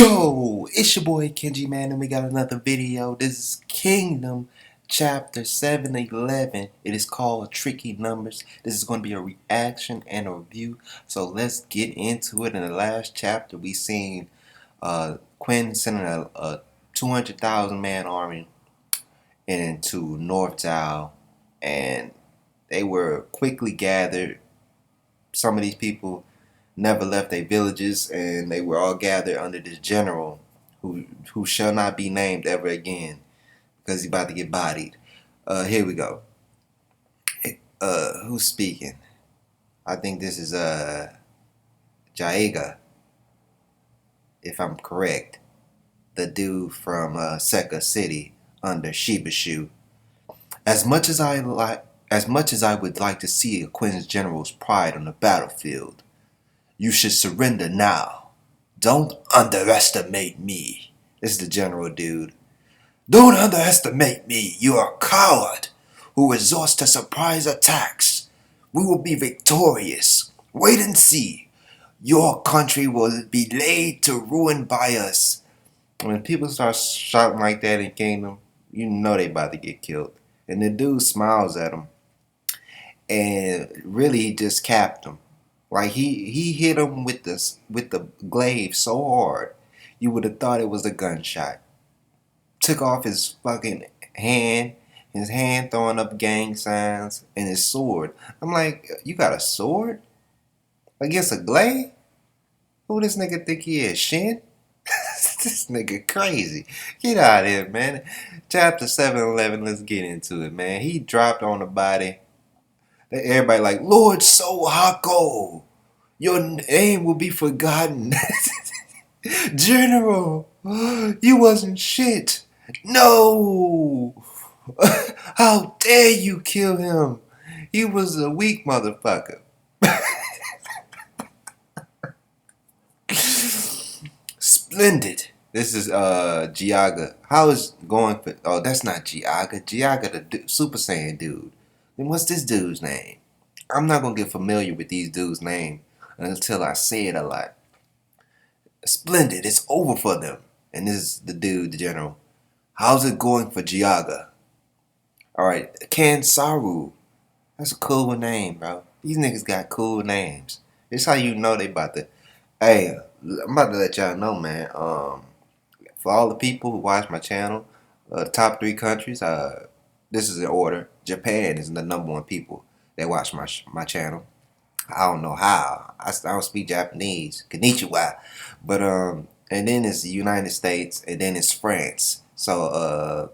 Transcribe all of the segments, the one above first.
Yo, it's your boy Kenji, man, and we got another video. This is Kingdom Chapter 711. It is called Tricky Numbers. This is going to be a reaction and a review. So let's get into it. In the last chapter, we seen Quinn sending a 200,000 man army into North Tao, and they were quickly gathered. Some of these people never left their villages, and they were all gathered under this general who shall not be named ever again because he's about to get bodied. Here we go. Who's speaking? I think this is Jaega, if I'm correct. The dude from Seka City under Shibashu. As much as I would like to see a Quinn's general's pride on the battlefield, you should surrender now. Don't underestimate me. This is the general dude. Don't underestimate me. You are a coward who resorts to surprise attacks. We will be victorious. Wait and see. Your country will be laid to ruin by us. When people start shouting like that in Kingdom, you know they about to get killed. And the dude smiles at him. And really he just capped him. Like he hit him with the glaive so hard, you would have thought it was a gunshot. Took off his fucking hand, his hand throwing up gang signs, and his sword. I'm like, you got a sword against a glaive? Who this nigga think he is, Shin? This nigga crazy. Get out of here, man. Chapter 711, let's get into it, man. He dropped on the body. Everybody like, Lord Sohako, your name will be forgotten. General, you wasn't shit. No. How dare you kill him? He was a weak motherfucker. Splendid. This is Giaga. How is going for... Oh, that's not Giaga. Giaga, the Super Saiyan dude. Then what's this dude's name? I'm not going to get familiar with these dudes' name until I say it a lot. Splendid. It's over for them. And this is the dude, the general. How's it going for Giaga? Alright, Kansaru. That's a cool name, bro. These niggas got cool names. This how you know they about to... Hey, I'm about to let y'all know, man. For all the people who watch my channel, top 3 countries, this is in order. Japan is the #1 people that watch my channel. I don't know how. I don't speak Japanese. Konnichiwa. But and then it's the United States, and then it's France. So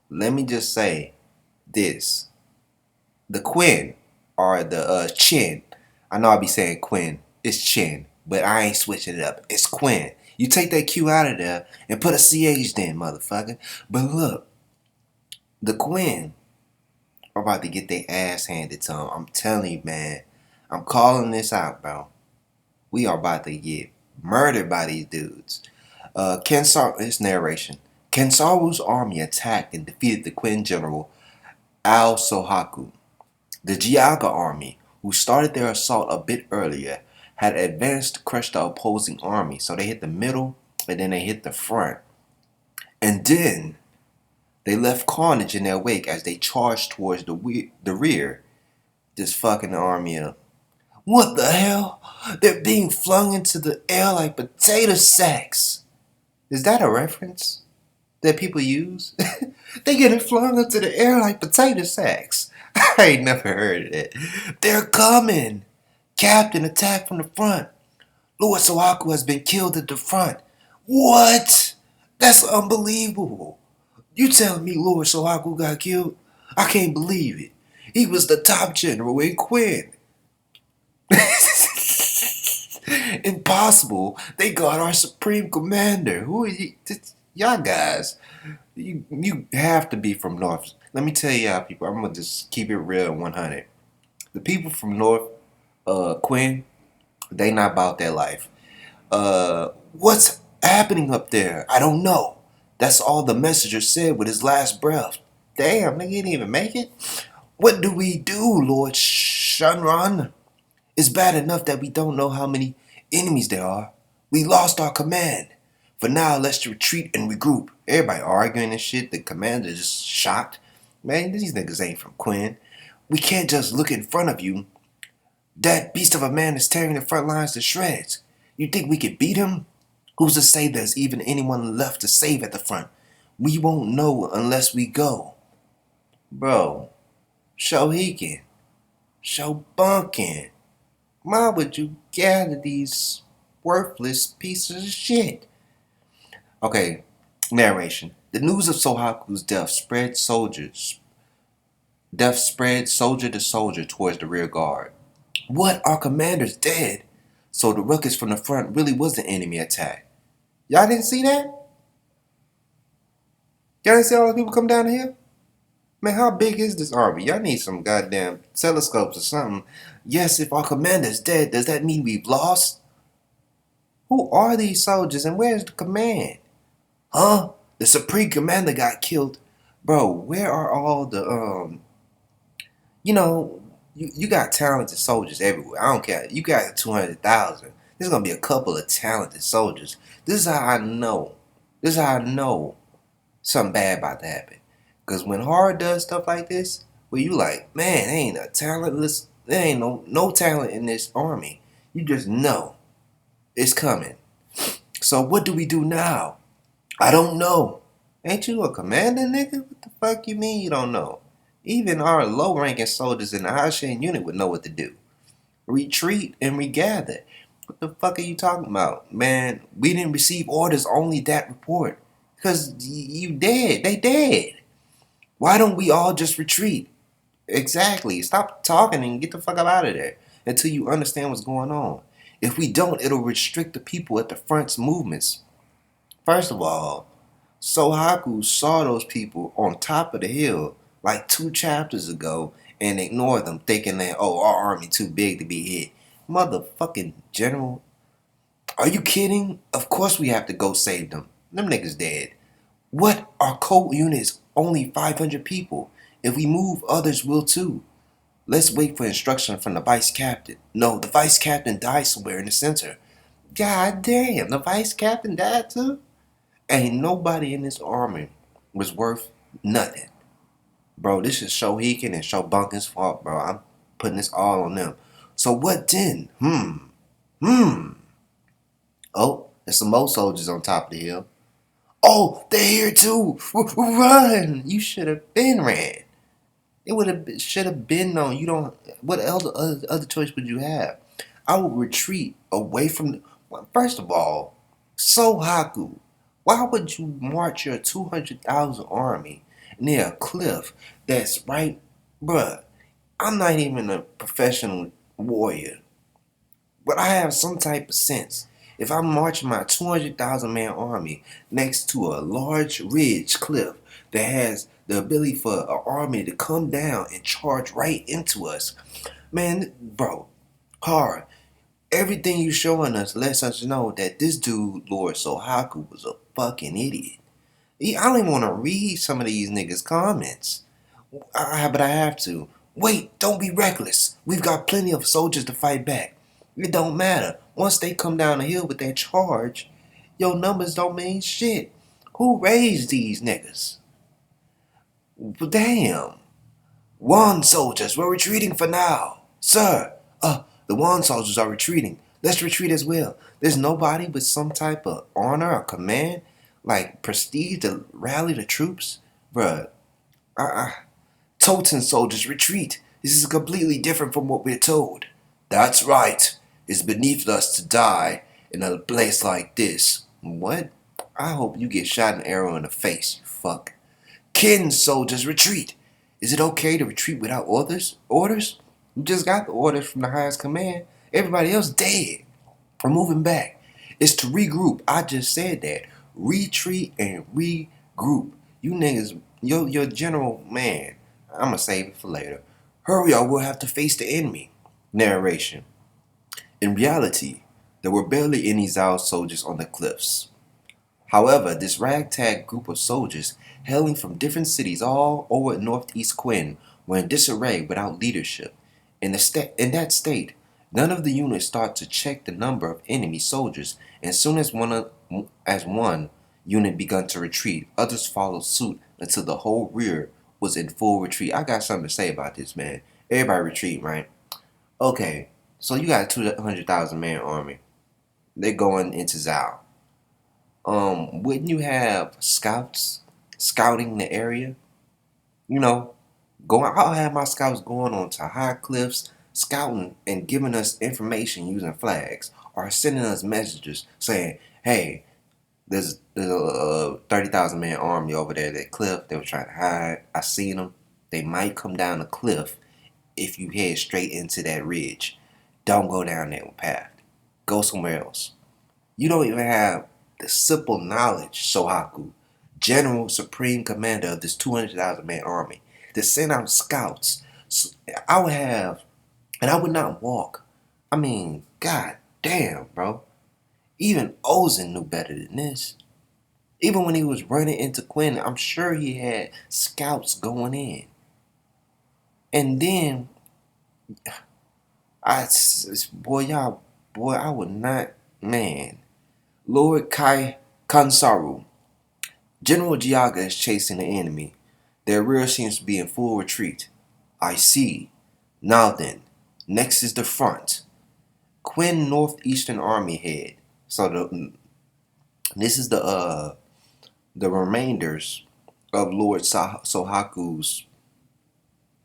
let me just say this. The Quinn or the Chin. I know I'll be saying Quinn. It's Chin, but I ain't switching it up. It's Quinn. You take that Q out of there and put a CH then, motherfucker. But look, the Quinn are about to get their ass handed to them. I'm telling you, man. I'm calling this out, bro. We are about to get murdered by these dudes. It's narration. Kensaru's army attacked and defeated the Quinn general Al Sohaku. The Giaga army, who started their assault a bit earlier, had advanced to crush the opposing army. So they hit the middle and then they hit the front. And then they left carnage in their wake as they charged towards the rear, just fucking the army up. What the hell? They're being flung into the air like potato sacks. Is that a reference that people use? They getting flung into the air like potato sacks. I ain't never heard of that. They're coming. Captain, attack from the front. Lord Sohaku has been killed at the front. What? That's unbelievable. You telling me Lord Sohaku got killed? I can't believe it. He was the top general in Quinn. Impossible. They got our supreme commander. Who is he? Y'all guys, you have to be from North. Let me tell y'all people, I'm going to just keep it real 100. The people from North Quinn, they not about their life. What's happening up there? I don't know. That's all the messenger said with his last breath. Damn, nigga didn't even make it. What do we do, Lord Shenron? It's bad enough that we don't know how many enemies there are. We lost our command. For now, let's retreat and regroup. Everybody arguing and shit. The commander just shocked. Man, these niggas ain't from Quinn. We can't just look in front of you. That beast of a man is tearing the front lines to shreds. You think we could beat him? Who's to say there's even anyone left to save at the front? We won't know unless we go. Bro, Shohikin, Shobunkin, why would you gather these worthless pieces of shit? Okay, narration. The news of Sohaku's death spread soldier to soldier towards the rear guard. What? Our commander's dead. So the ruckus from the front really was an enemy attack. Y'all didn't see that? Y'all didn't see all the people come down here? Man, how big is this army? Y'all need some goddamn telescopes or something. Yes, if our commander's dead, does that mean we've lost? Who are these soldiers and where's the command? Huh? The supreme commander got killed. Bro, where are all the, you got talented soldiers everywhere. I don't care. You got 200,000. There's going to be a couple of talented soldiers. This is how I know. Something bad about to happen. Because when Hard does stuff like this, where you like, man, there ain't no talent in this army. You just know it's coming. So what do we do now? I don't know. Ain't you a commander, nigga? What the fuck you mean you don't know? Even our low-ranking soldiers in the Hashin unit would know what to do. Retreat and regather. What the fuck are you talking about? Man, we didn't receive orders, only that report. Because you dead. They dead. Why don't we all just retreat? Exactly. Stop talking and get the fuck up out of there until you understand what's going on. If we don't, it'll restrict the people at the front's movements. First of all, Sohaku saw those people on top of the hill like 2 chapters ago and ignored them, thinking that, oh, our army too big to be hit. Motherfucking general. Are you kidding? Of course we have to go save them. Them niggas dead. What? Our code unit is only 500 people. If we move, others will too. Let's wait for instruction from the vice captain. No, the vice captain died somewhere in the center. God damn, the vice captain died too? Ain't nobody in this army was worth nothing. Bro, this is Shohikin and Shobunkin's fault, bro. I'm putting this all on them. So what then? Oh, there's some more soldiers on top of the hill. Oh, they're here too. Run! You should have been ran. It should have been known. You don't. What other choice would you have? I would retreat away from. First of all, Sohaku. Why would you march your 200,000 army near a cliff that's right, bruh? I'm not even a professional warrior, but I have some type of sense. If I'm marching my 200,000 man army next to a large ridge cliff that has the ability for an army to come down and charge right into us, man, bro, Hard, everything you showing us lets us know that this dude, Lord Sohaku, was a fucking idiot. I don't even want to read some of these niggas' comments. But I have to. Wait, don't be reckless. We've got plenty of soldiers to fight back. It don't matter. Once they come down the hill with their charge, your numbers don't mean shit. Who raised these niggas? Damn. Wan soldiers, we're retreating for now. Sir, the Wan soldiers are retreating. Let's retreat as well. There's nobody with some type of honor or command, like prestige to rally the troops? Bruh, Toten soldiers, retreat. This is completely different from what we're told. That's right. It's beneath us to die in a place like this. What? I hope you get shot an arrow in the face, you fuck. Kin soldiers, retreat. Is it okay to retreat without orders? Orders? You just got the orders from the highest command. Everybody else dead. We're moving back. It's to regroup. I just said that. Retreat and regroup. You niggas, your general, man, I'ma save it for later. Hurry or we'll have to face the enemy. Narration. In reality, there were barely any Zhao soldiers on the cliffs. However, this ragtag group of soldiers hailing from different cities all over northeast Quinn were in disarray without leadership. In that state, none of the units started to check the number of enemy soldiers, and as soon as one as one unit begun to retreat, others followed suit until the whole rear was in full retreat. I got something to say about this, man. Everybody retreat, right? Okay, so you got a 200,000 man army. They're going into Zao. Wouldn't you have scouts scouting the area? You know, I'll have my scouts going on to high cliffs, scouting and giving us information using flags, or sending us messages saying, "Hey, there's a 30,000 man army over there at that cliff. They were trying to hide. I seen them. They might come down the cliff if you head straight into that ridge. Don't go down that path. Go somewhere else." You don't even have the simple knowledge, Sohaku, General Supreme Commander of this 200,000 man army, to send out scouts. I would have, and I would not walk. I mean, god damn, bro. Even Ozen knew better than this. Even when he was running into Quinn, I'm sure he had scouts going in. And then, I would not, man. Lord Kai Kansaru. General Giaga is chasing the enemy. Their rear seems to be in full retreat. I see. Now then, next is the front. Quinn Northeastern Army head. So this is the remainders of Lord Sohaku's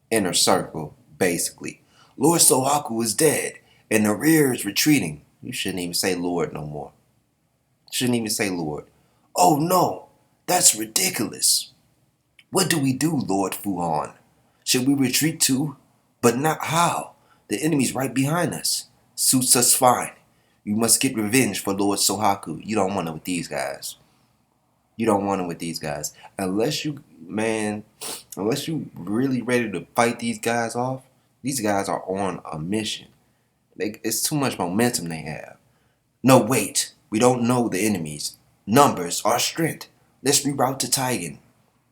inner circle, basically. Lord Sohaku is dead, and the rear is retreating. You shouldn't even say Lord no more. Shouldn't even say Lord. Oh no, that's ridiculous. What do we do, Lord Fuhan? Should we retreat too? But not how. The enemy's right behind us. Suits us fine. You must get revenge for Lord Sohaku. You don't want it with these guys. You don't want it with these guys. Unless you really ready to fight these guys off, these guys are on a mission. It's too much momentum they have. No, wait. We don't know the enemies. Numbers are strength. Let's reroute to Tigan.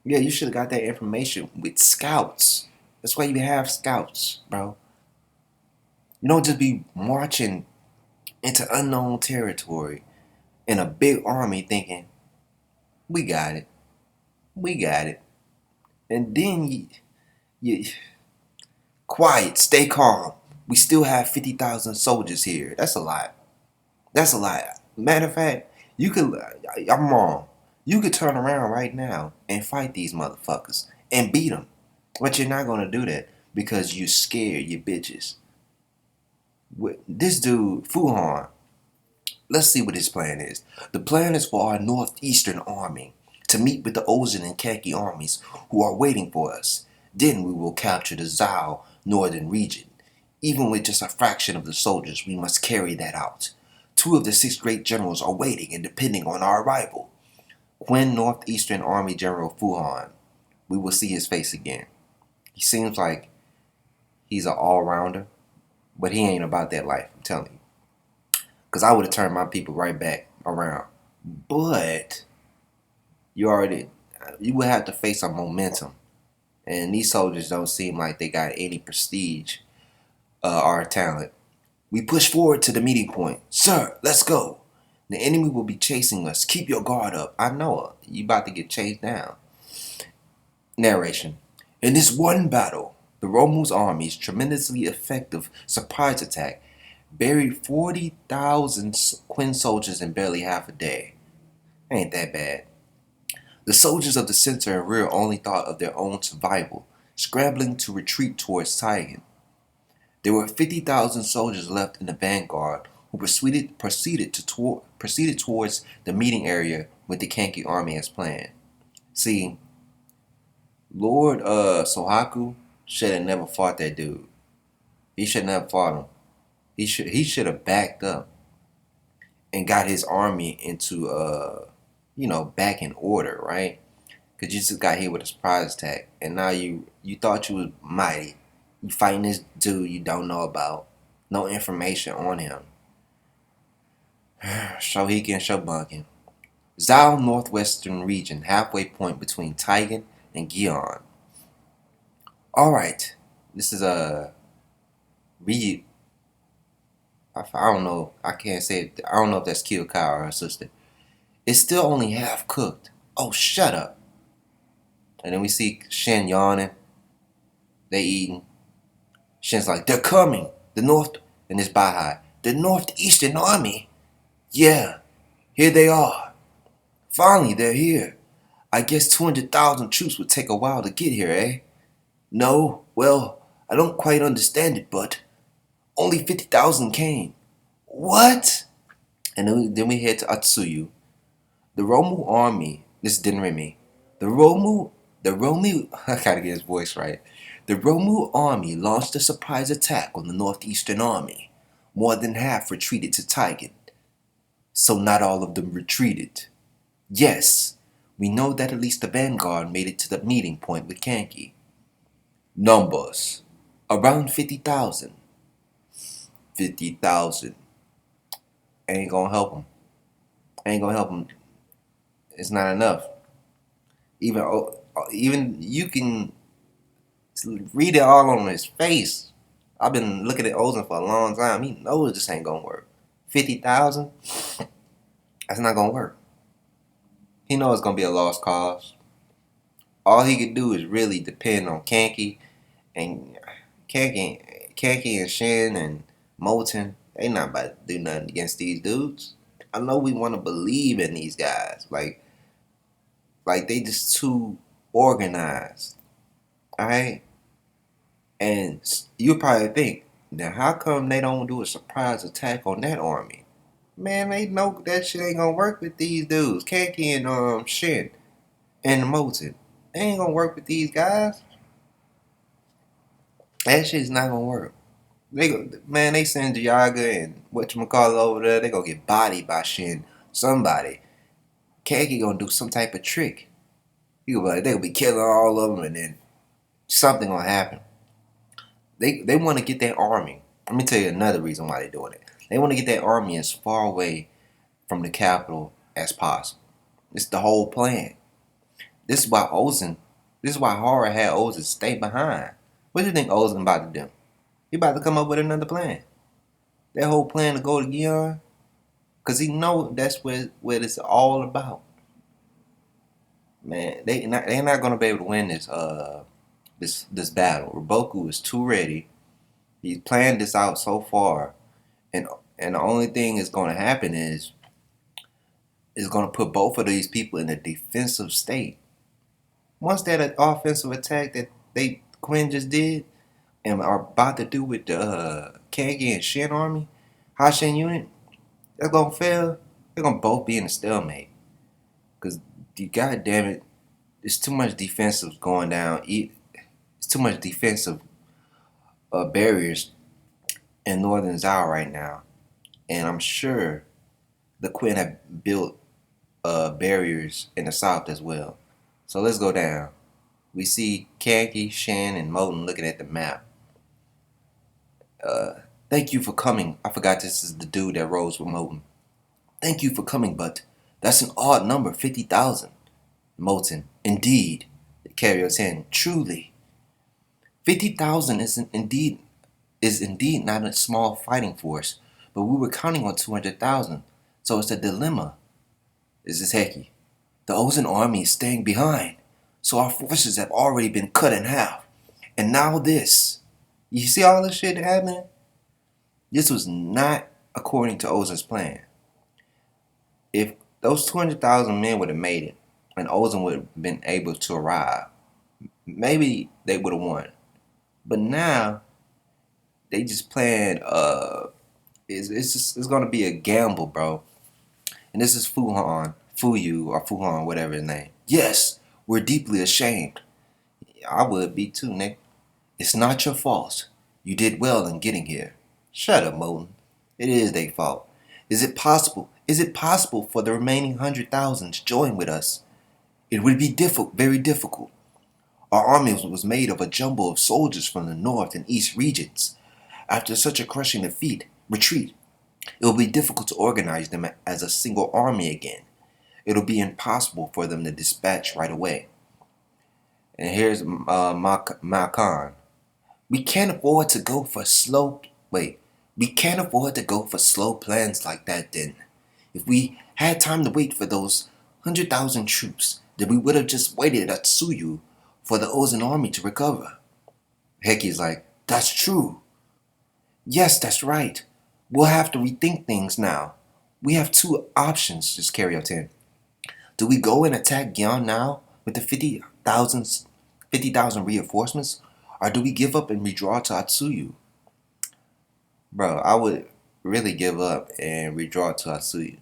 Yeah, you should have got that information with scouts. That's why you have scouts, bro. You don't just be marching into unknown territory in a big army thinking, we got it. We got it. And then you quiet, stay calm. We still have 50,000 soldiers here. That's a lot. That's a lot. Matter of fact, I'm wrong. You could turn around right now and fight these motherfuckers and beat them. But you're not going to do that because you're scared, you bitches. This dude, Fuhan, let's see what his plan is. The plan is for our northeastern army to meet with the Ozen and Kanki armies who are waiting for us. Then we will capture the Zhao northern region. Even with just a fraction of the soldiers, we must carry that out. 2 of the 6 great generals are waiting and depending on our arrival. Quinn Northeastern Army General Fuhan. We will see his face again. He seems like he's an all-rounder, but he ain't about that life, I'm telling you. Because I would have turned my people right back around. But you would have to face some momentum. And these soldiers don't seem like they got any prestige or talent. We push forward to the meeting point. Sir, let's go. The enemy will be chasing us. Keep your guard up. I know it. You about to get chased down. Narration. In this one battle, the Romu's army's tremendously effective surprise attack buried 40,000 Quinn soldiers in barely half a day. Ain't that bad. The soldiers of the center and rear only thought of their own survival, scrambling to retreat towards Tigan. There were 50,000 soldiers left in the vanguard who proceeded towards the meeting area with the Kanki army as planned. See, Lord Sohaku should have never fought that dude. He should have never fought him. He should have backed up and got his army into back in order, right? Because you just got hit with a surprise attack, and now you thought you was mighty. You fighting this dude you don't know about, no information on him. Shohiken and Shobunken. Zhao Northwestern region, halfway point between Tigan and Gion. Alright, this is a read. I don't know. I can't say it. I don't know if that's Kyokai or her sister. It's still only half cooked. Oh, shut up. And then we see Shin yawning. They eating. Shin's like, they're coming. The North, and this Baha'i. The Northeastern Army. Yeah, here they are. Finally, they're here. I guess 200,000 troops would take a while to get here, eh? No, well, I don't quite understand it, but only 50,000 came. What? And then we head to Atsuyu. The Romu army, this is Denrimi. The Romu, I gotta get his voice right. The Romu army launched a surprise attack on the Northeastern Army. More than half retreated to Taigen. So not all of them retreated. Yes, we know that at least the vanguard made it to the meeting point with Kanki. Numbers. Around 50,000. 50,000. Ain't gonna help them. Ain't gonna help them. It's not enough. Even you can read it all on his face. I've been looking at Ozen for a long time. He knows this ain't gonna work. 50,000? That's not gonna work. He knows it's gonna be a lost cause. All he could do is really depend on Kanki and Kanki and Shin and Moten. They not about to do nothing against these dudes. I know we want to believe in these guys. Like they just too organized. Alright? And you probably think, now how come they don't do a surprise attack on that army? Man, they know that shit ain't gonna work with these dudes. Kanki and Shin and Moten. They ain't gonna work with these guys. That shit's not gonna work. They send Diaga and whatchamacallit over there, they gonna get bodied by Shin. Somebody. Kanki gonna do some type of trick. They gonna be killing all of them and then something gonna happen. They wanna get that army. Let me tell you another reason why they're doing it. They wanna get that army as far away from the capital as possible. It's the whole plan. This is why Hara had Ozen stay behind. What do you think Ozen about to do? He about to come up with another plan. That whole plan to go to Gion, cause he know that's what it's all about. Man, they're not gonna be able to win this battle. Riboku is too ready. He's planned this out so far, and the only thing that's gonna happen is gonna put both of these people in a defensive state. Once that offensive attack that Quinn just did and are about to do with the Kangi and Shin army, Hashin unit, they're gonna fail. They're gonna both be in a stalemate. Cause God damn it, there's too much defensive going down. It's too much defensive barriers in northern Zao right now, and I'm sure the Quinn have built barriers in the south as well. So let's go down. We see Kanki, Shin, and Moten looking at the map. Thank you for coming. I forgot this is the dude that rose with Moten. Thank you for coming, but that's an odd number, 50,000. Moten, indeed. The carrier's hand, truly. 50,000 is indeed not a small fighting force, but we were counting on 200,000, so it's a dilemma. This is Heki. The Ozen army is staying behind, so our forces have already been cut in half. And now this. You see all this shit happening? This was not according to Ozen's plan. If those 200,000 men would have made it, and Ozen would have been able to arrive, maybe they would have won. But now, they just playing, it's gonna be a gamble, bro. And this is Fuyu, whatever his name. Yes, we're deeply ashamed. I would be too, Nick. It's not your fault. You did well in getting here. Shut up, Moten. It is their fault. Is it possible for the remaining 100,000 to join with us? It would be very difficult. Our army was made of a jumble of soldiers from the north and east regions. After such a crushing retreat, it will be difficult to organize them as a single army again. It will be impossible for them to dispatch right away. And here's Makan. We can't afford to go for slow plans like that then. If we had time to wait for those 100,000 troops, then we would have just waited at Tsuyu for the Ozen army to recover. Heki's like, that's true. Yes, that's right. We'll have to rethink things now. We have two options, just Karyotin. Do we go and attack Gion now with the 50,000 reinforcements? Or do we give up and redraw to Atsuyu? Bro, I would really give up and redraw to Atsuyu.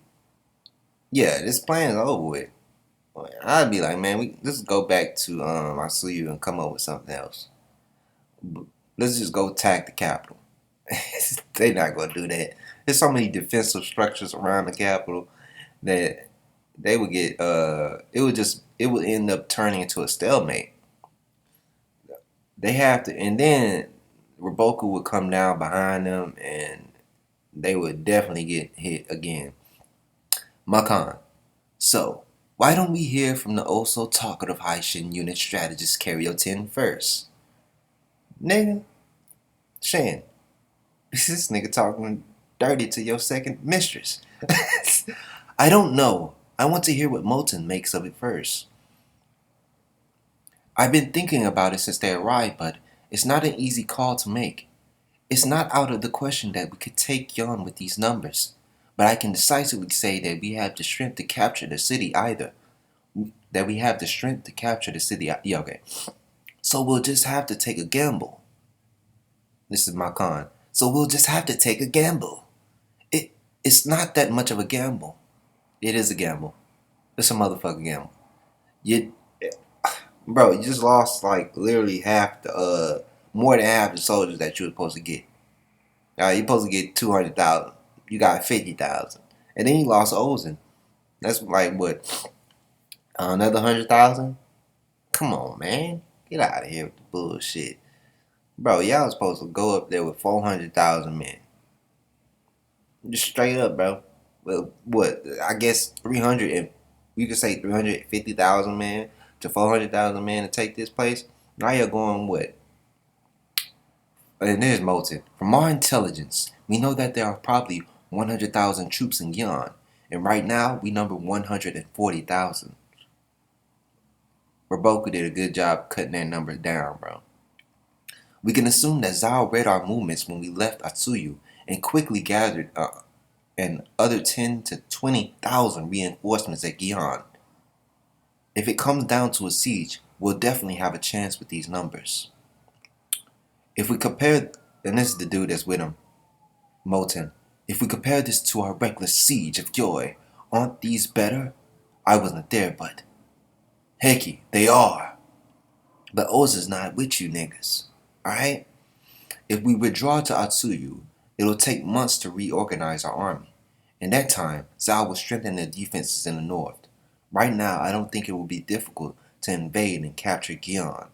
Yeah, this plan is over with. I'd be like, man, let's go back to Atsuyu and come up with something else. Let's just go attack the capital. They're not gonna do that. There's so many defensive structures around the capital that they would get it would end up turning into a stalemate. They have to, and then Roboku would come down behind them and they would definitely get hit again. Makan. So, why don't we hear from the also talkative Haishin unit strategist Karyotin first? Nigga, Shin, this nigga talking dirty to your second mistress. I don't know. I want to hear what Moten makes of it first. I've been thinking about it since they arrived, but it's not an easy call to make. It's not out of the question that we could take Yon with these numbers, but I can decisively say that we have the strength to capture the city either. That we have the strength to capture the city. Yeah, okay. So we'll just have to take a gamble. This is Makan. So we'll just have to take a gamble. It's not that much of a gamble. It is a gamble. It's a motherfucking gamble. Bro, you just lost like literally half the more than half the soldiers that you were supposed to get. You're supposed to get 200,000. You got 50,000, and then you lost Ozen. That's like what, another 100,000? Come on, man, get out of here with the bullshit, bro. Y'all supposed to go up there with 400,000 men, just straight up, bro. Well, what? I guess 300 and you could say 350,000 men to 400,000 men to take this place. Now you're going what? And there's Moten. From our intelligence, we know that there are probably 100,000 troops in Gion, and right now we number 140,000. Roboku did a good job cutting that number down, bro. We can assume that Zao read our movements when we left Atsuyu and quickly gathered an other 10 to 20,000 reinforcements at Gion. If it comes down to a siege, we'll definitely have a chance with these numbers. If we compare, and this is the dude that's with him, Moten, if we compare this to our reckless siege of Joy, aren't these better? I wasn't there, but hecky, they are. But Oza's not with you niggas, alright? If we withdraw to Atsuyu, it'll take months to reorganize our army. In that time, Zao will strengthen the defenses in the north. Right now, I don't think it will be difficult to invade and capture Gion.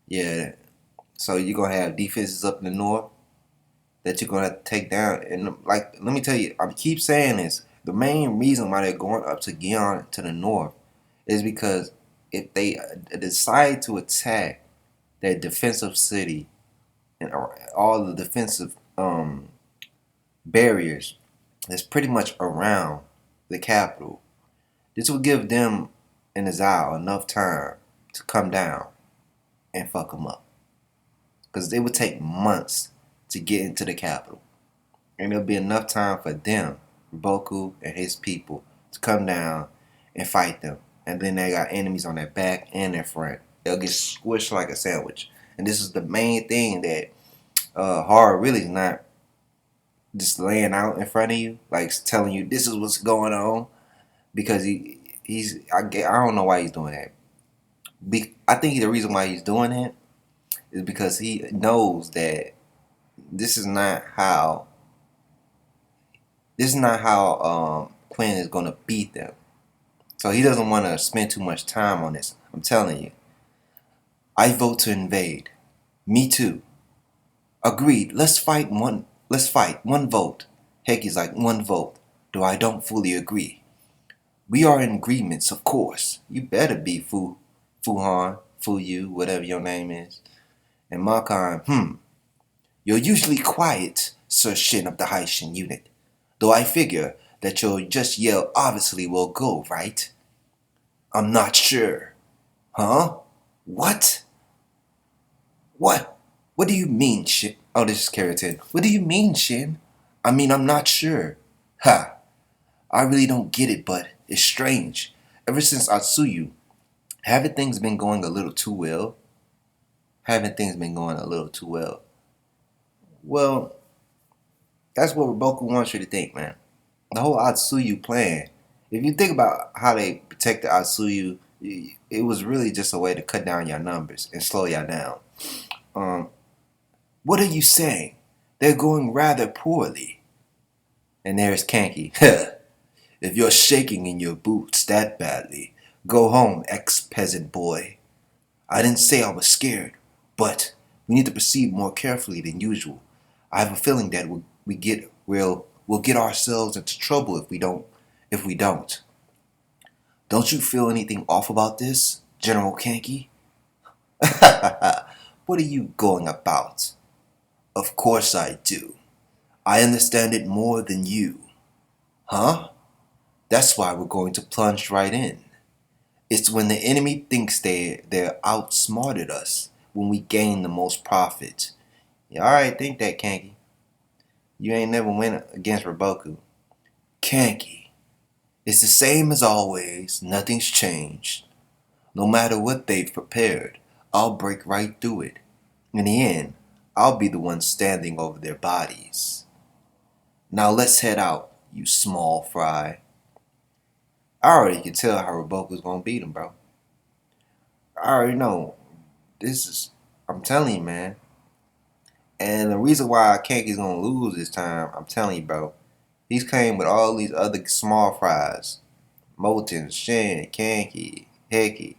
Yeah, so you're going to have defenses up in the north that you're going to have to take down. And like, let me tell you, I keep saying this. The main reason why they're going up to Gion to the north is because if they decide to attack that defensive city and all the defensive barriers that's pretty much around the capital, this will give them and the Zao enough time to come down and fuck them up. Because it would take months to get into the capital. And there'll be enough time for them, Boku and his people, to come down and fight them. And then they got enemies on their back and their front. They'll get squished like a sandwich. And this is the main thing that horror really is not just laying out in front of you, like telling you this is what's going on. Because I don't know why he's doing that. I think the reason why he's doing it is because he knows that this is not how Quinn is gonna beat them. So he doesn't want to spend too much time on this. I'm telling you. I vote to invade. Me too. Agreed. Let's fight. One vote. Heki's like, one vote. Though I don't fully agree. We are in agreements, of course. You better be Fuhan, Fuyu, whatever your name is. And Makan, You're usually quiet, Sir Shin of the Haishin unit. Though I figure that you'll just yell obviously will go, right? I'm not sure. Huh? What? What? What do you mean, Shin? Oh, this is Keratin. What do you mean, Shin? I mean, I'm not sure. Ha! I really don't get it, but it's strange. Ever since Atsuyu, haven't things been going a little too well? Haven't things been going a little too well? Well, that's what Roboku wants you to think, man. The whole Atsuyu plan. If you think about how they protected Atsuyu, it was really just a way to cut down your numbers and slow y'all down. Um, what are you saying? They're going rather poorly. And there's Kanki. If you're shaking in your boots that badly, go home, ex-peasant boy. I didn't say I was scared, but we need to proceed more carefully than usual. I have a feeling that we'll get ourselves into trouble if we don't. Don't you feel anything off about this, General Kanki? What are you going about? Of course I do. I understand it more than you. Huh? That's why we're going to plunge right in. It's when the enemy thinks they're outsmarted us when we gain the most profit. You alright think that, Kanki. You ain't never win against Roboku. Kanki, it's the same as always. Nothing's changed. No matter what they've prepared, I'll break right through it. In the end, I'll be the one standing over their bodies. Now let's head out, you small fry. I already can tell how Roboku's gonna beat him, bro. I already know. I'm telling you, man. And the reason why Kanki's gonna lose this time, I'm telling you, bro. He's came with all these other small fries. Molten, Shin, Kanki, Heki.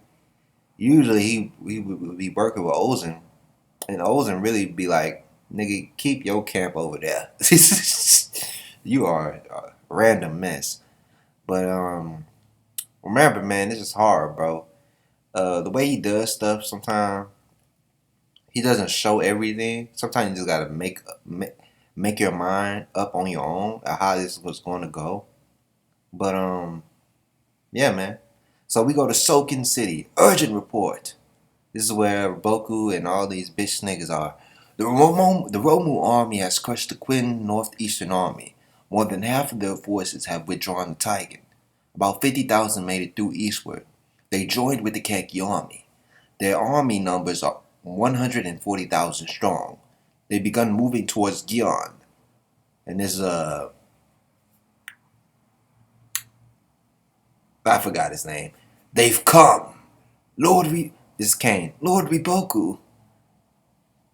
Usually he would be working with Ozen. And Ozen really be like, nigga, keep your camp over there. You are a random mess. But remember, man, this is hard, bro. The way he does stuff sometimes, he doesn't show everything. Sometimes you just gotta make your mind up on your own at how this was going to go. But yeah, man. So we go to Soken City. Urgent report. This is where Boku and all these bitch niggas are. The Romu army has crushed the Quinn Northeastern Army. More than half of their forces have withdrawn to Taigen. About 50,000 made it through eastward. They joined with the Keki army. Their army numbers are 140,000 strong. They begun moving towards Gion. And this I forgot his name. They've come. This is Kane. Lord Riboku.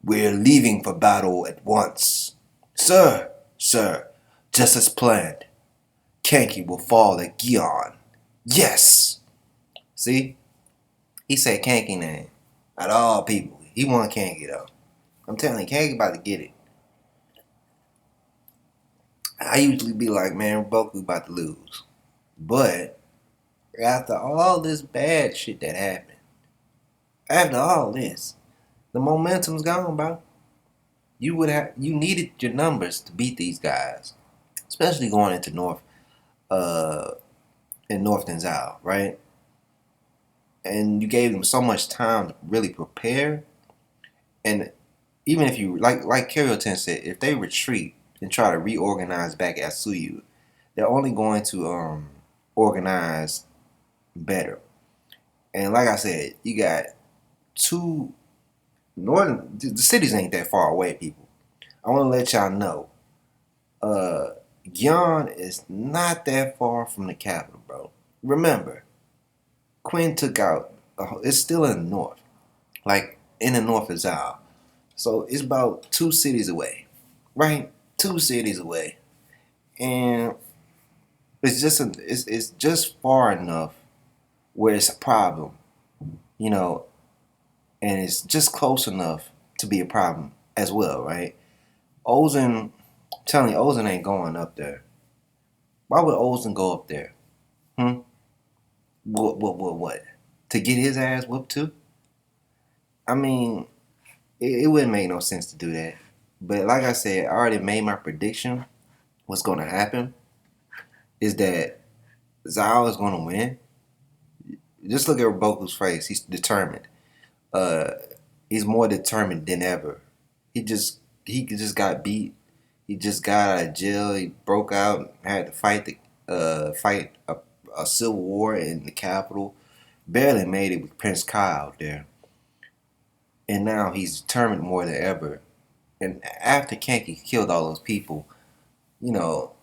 We're leaving for battle at once. Sir, just as planned. Kanki will fall at Gion. Yes. See? He said Kanki name. Out of all people. He want Kanki though. I'm telling you, Kanki about to get it. I usually be like, man, Riboku about to lose. But after all this bad shit that happened, after all this, the momentum's gone, bro. You needed your numbers to beat these guys, especially going into North Denzal, right? And you gave them so much time to really prepare. And even if you like Kyoten said, if they retreat and try to reorganize back at Suyu, they're only going to organize better. And like I said, you got two northern. The cities ain't that far away, people. I want to let y'all know. Gion is not that far from the capital, bro. Remember, Quinn took out. It's still in the north, like in the north of Zal. So it's about 2 cities away, right? 2 cities away, and it's just far enough where it's a problem, you know, and it's just close enough to be a problem as well, right? Ozen, I'm telling you, Ozen ain't going up there. Why would Ozen go up there? Hmm? What? To get his ass whooped too? I mean, it wouldn't make no sense to do that. But like I said, I already made my prediction what's going to happen. is that Zao is gonna win. Just look at Boku's face. He's determined. Uh, he's more determined than ever. He just got beat. He just got out of jail. He broke out, had to fight a civil war in the capital. Barely made it with Prince Kai out there, and now he's determined more than ever. And after Kenki killed all those people, you know,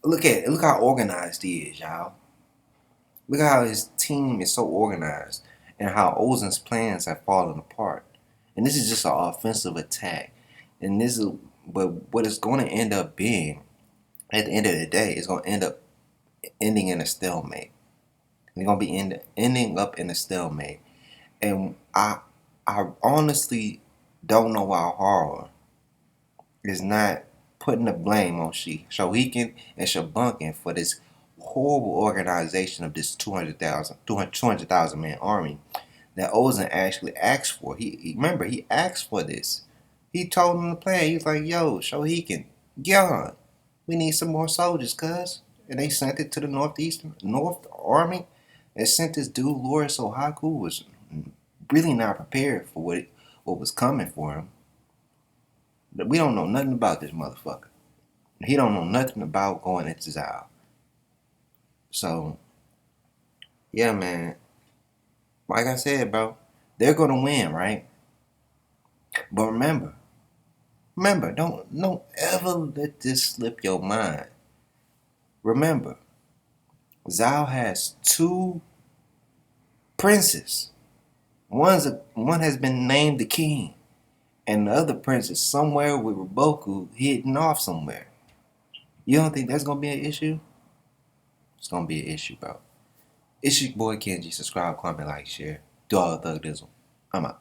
look how organized he is, y'all. Look at how his team is so organized, and how Ozen's plans have fallen apart. And this is just an offensive attack. And this is, but what it's going to end up being at the end of the day is going to end up ending in a stalemate. We're going to be ending up in a stalemate. And I honestly don't know why Horror is not putting the blame on Shohiken and Shabunkin for this horrible organization of this 200,000 man army that Ozen actually asked for. Remember, he asked for this. He told him the plan. He was like, "Yo, Shohiken, Gyan, we need some more soldiers, cuz." And they sent it to the North Army. They sent this dude, Lord Sohaku, who was really not prepared for what was coming for him. We don't know nothing about this motherfucker. He don't know nothing about going into Zao. So, yeah, man. Like I said, bro, they're gonna win, right? But remember, don't ever let this slip your mind. Remember, Zhao has two princes. One has been named the king, and the other prince is somewhere with Riboku hidden off somewhere. You don't think that's gonna be an issue? It's gonna be an issue, bro. It's your boy Kenji. Subscribe, comment, like, share. Do all the thug dizzle. I'm out.